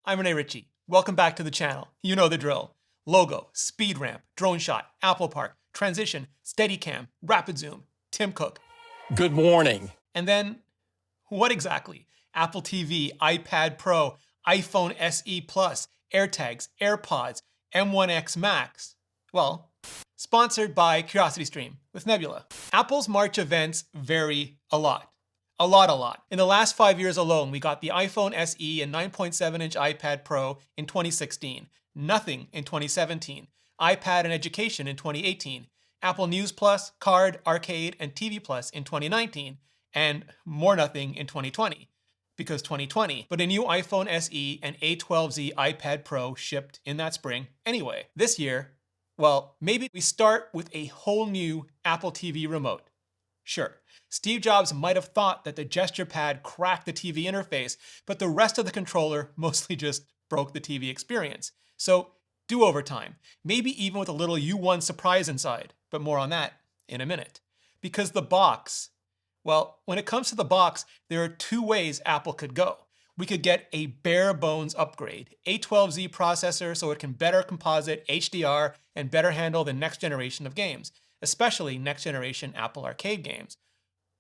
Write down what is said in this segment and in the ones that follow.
I'm Rene Ritchie. Welcome back to the channel. You know the drill. Logo, speed ramp, drone shot, Apple Park, transition, Steadicam, rapid zoom, Tim Cook. Good morning. And then, what exactly? Apple TV, iPad Pro, iPhone SE Plus, AirTags, AirPods, M1X Macs. Well, sponsored by CuriosityStream with Nebula. Apple's March events vary a lot. A lot. In the last 5 years alone, we got the iPhone SE and 9.7-inch iPad Pro in 2016, nothing in 2017, iPad and education in 2018, Apple News Plus, Card, Arcade, and TV Plus in 2019, and more nothing in 2020, because 2020. But a new iPhone SE and A12Z iPad Pro shipped in that spring anyway. This year, well, maybe we start with a whole new Apple TV remote. Sure, Steve Jobs might have thought that the gesture pad cracked the TV interface, but the rest of the controller mostly just broke the TV experience. So, do-over time, maybe even with a little U1 surprise inside, but more on that in a minute. Because the box, well, when it comes to the box, there are two ways Apple could go. We could get a bare bones upgrade, A12Z processor so it can better composite HDR and better handle the next generation of games, especially next generation Apple Arcade games.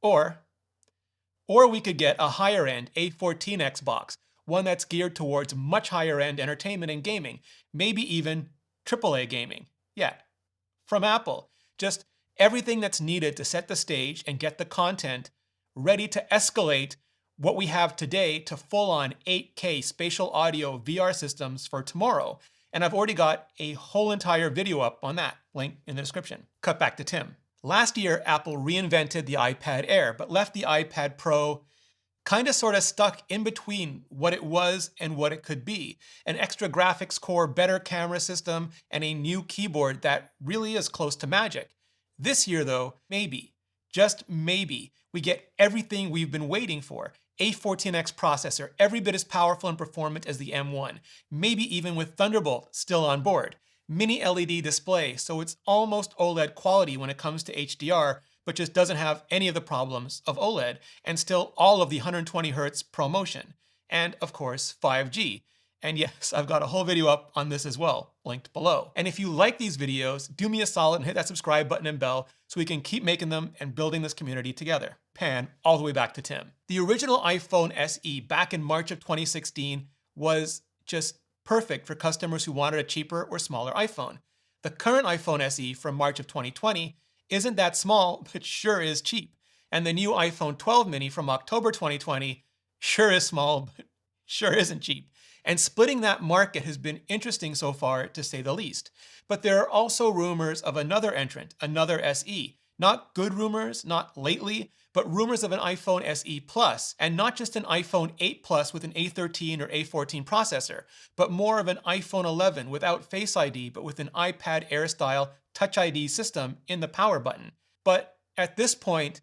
Or we could get a higher end A14X box, one that's geared towards much higher end entertainment and gaming, maybe even AAA gaming. Yeah, from Apple. Just everything that's needed to set the stage and get the content ready to escalate what we have today to full-on 8K spatial audio VR systems for tomorrow. And I've already got a whole entire video up on that, link in the description. Cut back to Tim. Last year, Apple reinvented the iPad Air, but left the iPad Pro kind of sort of stuck in between what it was and what it could be. An extra graphics core, better camera system, and a new keyboard that really is close to magic. This year though, maybe, just maybe, we get everything we've been waiting for. A14X processor, every bit as powerful and performant as the M1, maybe even with Thunderbolt still on board. Mini LED display, so it's almost OLED quality when it comes to HDR, but just doesn't have any of the problems of OLED, and still all of the 120 Hz ProMotion. And of course, 5G. And yes, I've got a whole video up on this as well, linked below. And if you like these videos, do me a solid and hit that subscribe button and bell so we can keep making them and building this community together. Pan all the way back to Tim. The original iPhone SE back in March of 2016 was just perfect for customers who wanted a cheaper or smaller iPhone. The current iPhone SE from March of 2020 isn't that small, but sure is cheap. And the new iPhone 12 mini from October 2020 sure is small, but sure isn't cheap. And splitting that market has been interesting so far, to say the least. But there are also rumors of another entrant, another SE. Not good rumors, not lately, but rumors of an iPhone SE Plus, and not just an iPhone 8 Plus with an A13 or A14 processor, but more of an iPhone 11 without Face ID, but with an iPad Air style Touch ID system in the power button. But at this point,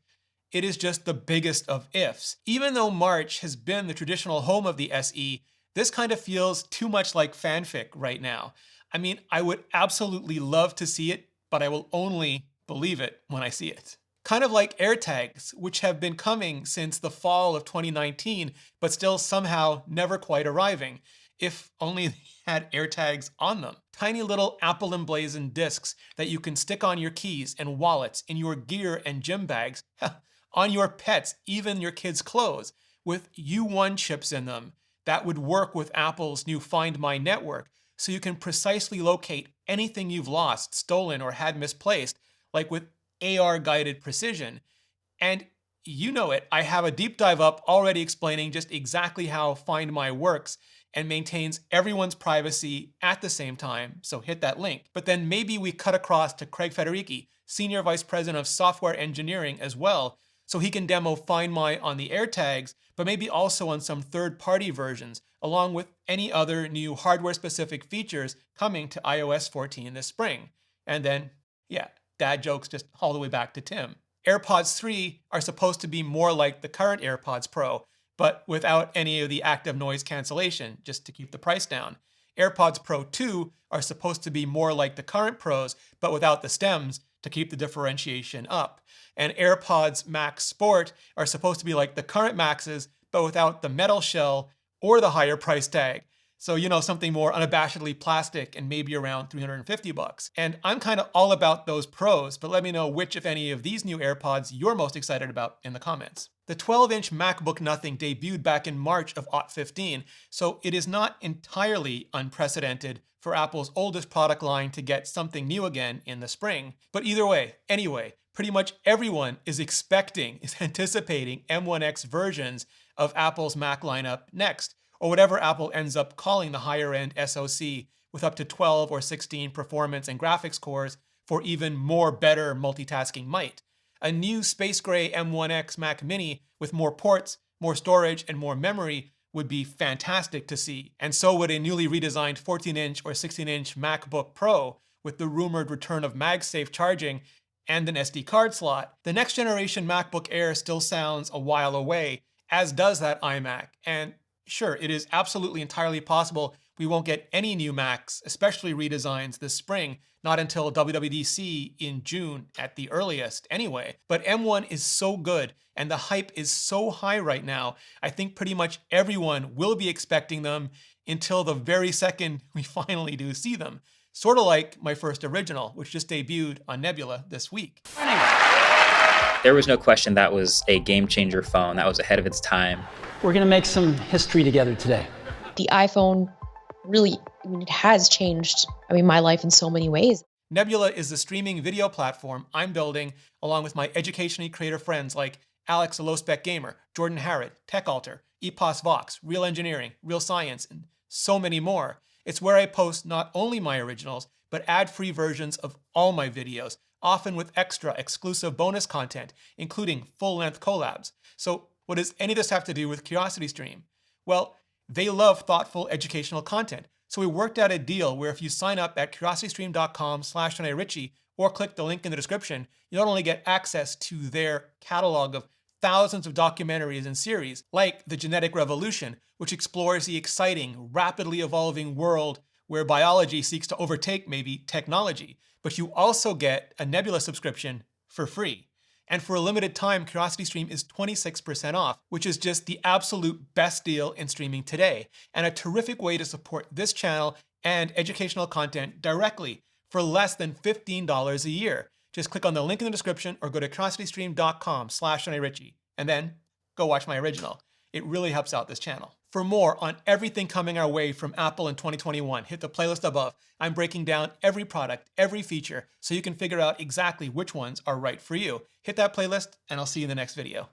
it is just the biggest of ifs. Even though March has been the traditional home of the SE, this kind of feels too much like fanfic right now. I mean, I would absolutely love to see it, but I will only believe it when I see it. Kind of like AirTags, which have been coming since the fall of 2019, but still somehow never quite arriving. If only they had AirTags on them. Tiny little Apple emblazoned discs that you can stick on your keys and wallets, in your gear and gym bags, on your pets, even your kids' clothes, with U1 chips in them that would work with Apple's new Find My network, so you can precisely locate anything you've lost, stolen, or had misplaced, like with AR-guided precision. And you know it, I have a deep dive up already explaining just exactly how Find My works and maintains everyone's privacy at the same time, so hit that link. But then maybe we cut across to Craig Federighi, Senior Vice President of Software Engineering as well, so he can demo Find My on the AirTags, but maybe also on some third-party versions, along with any other new hardware-specific features coming to iOS 14 this spring. And then, yeah, dad jokes just all the way back to Tim. AirPods 3 are supposed to be more like the current AirPods Pro, but without any of the active noise cancellation, just to keep the price down. AirPods Pro 2 are supposed to be more like the current Pros, but without the stems, to keep the differentiation up. And AirPods Max Sport are supposed to be like the current Maxes, but without the metal shell or the higher price tag. So, something more unabashedly plastic and maybe around $350. And I'm kind of all about those pros, but let me know which, if any, of these new AirPods you're most excited about in the comments. The 12-inch MacBook Nothing debuted back in March of '15, so it is not entirely unprecedented for Apple's oldest product line to get something new again in the spring. But either way, anyway, pretty much everyone is anticipating M1X versions of Apple's Mac lineup next, or whatever Apple ends up calling the higher-end SoC with up to 12 or 16 performance and graphics cores for even more better multitasking might. A new space gray M1X Mac Mini with more ports, more storage, and more memory would be fantastic to see. And so would a newly redesigned 14-inch or 16-inch MacBook Pro with the rumored return of MagSafe charging and an SD card slot. The next generation MacBook Air still sounds a while away, as does that iMac. And sure, it is absolutely entirely possible we won't get any new Macs, especially redesigns, this spring, not until WWDC in June at the earliest anyway. But M1 is so good and the hype is so high right now, I think pretty much everyone will be expecting them until the very second we finally do see them. Sort of like my first original, which just debuted on Nebula this week. There was no question that was a game changer phone that was ahead of its time. We're gonna make some history together today. The iPhone really, it has changed, my life in so many ways. Nebula is the streaming video platform I'm building along with my educationally creative friends like Alex, a low-spec gamer, Jordan Harrod, TechAlter, Epos Vox, Real Engineering, Real Science, and so many more. It's where I post not only my originals, but ad-free versions of all my videos, often with extra exclusive bonus content, including full-length collabs. So what does any of this have to do with CuriosityStream? Well, they love thoughtful educational content. So we worked out a deal where if you sign up at curiositystream.com/JohnARicci or click the link in the description, you not only get access to their catalog of thousands of documentaries and series, like The Genetic Revolution, which explores the exciting, rapidly evolving world where biology seeks to overtake maybe technology, but you also get a Nebula subscription for free. And for a limited time, CuriosityStream is 26% off, which is just the absolute best deal in streaming today, and a terrific way to support this channel and educational content directly for less than $15 a year. Just click on the link in the description or go to curiositystream.com/JohnARicci, and then go watch my original. It really helps out this channel. For more on everything coming our way from Apple in 2021, hit the playlist above. I'm breaking down every product, every feature, so you can figure out exactly which ones are right for you. Hit that playlist, and I'll see you in the next video.